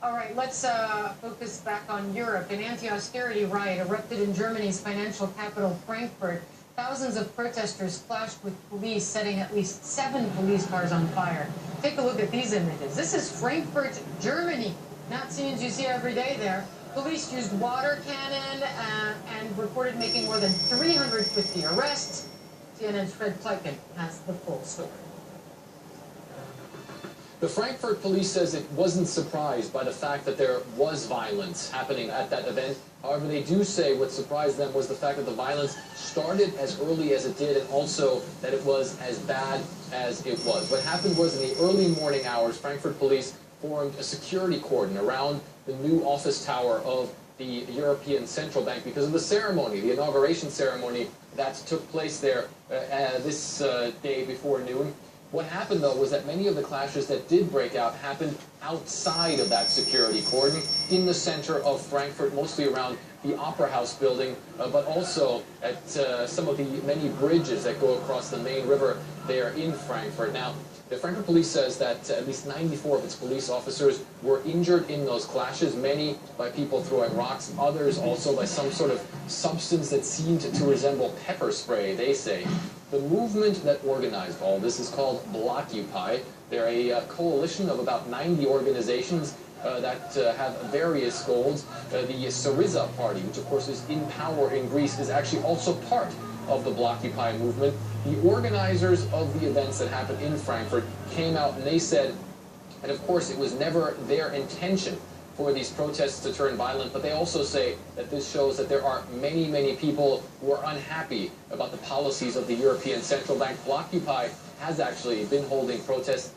All right, let's focus back on Europe. An anti-austerity riot erupted in Germany's financial capital, Frankfurt. Thousands of protesters clashed with police, setting at least 7 police cars on fire. Take a look at these images. This is Frankfurt, Germany. Not scenes you see every day there. Police used water cannon and reported making more than 350 arrests. CNN's Fred Pleitgen has the full story. The Frankfurt police says it wasn't surprised by the fact that there was violence happening at that event. However, they do say what surprised them was the fact that the violence started as early as it did, and also that it was as bad as it was. What happened was, in the early morning hours, Frankfurt police formed a security cordon around the new office tower of the European Central Bank because of the ceremony, the inauguration ceremony that took place there this day before noon. What happened, though, was that many of the clashes that did break out happened outside of that security cordon, in the center of Frankfurt, mostly around the Opera House building, but also at some of the many bridges that go across the main river there in Frankfurt. Now, the Frankfurt police says that at least 94 of its police officers were injured in those clashes, many by people throwing rocks, others also by some sort of substance that seemed to resemble pepper spray, they say. The movement that organized all this is called Blockupy. They're a coalition of about 90 organizations that have various goals. The Syriza party, which of course is in power in Greece, is actually also part of the Blockupy movement. The organizers of the events that happened in Frankfurt came out and they said, and of course it was never their intention for these protests to turn violent, but they also say that this shows that there are many, many people who are unhappy about the policies of the European Central Bank. Blockupy has actually been holding protests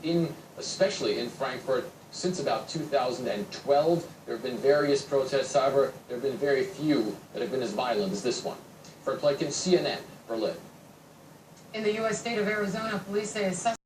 especially in Frankfurt, since about 2012. There have been various protests, however, there have been very few that have been as violent as this one. Fred Pleitgen, CNN, Berlin. In the U.S. state of Arizona, police say a suspect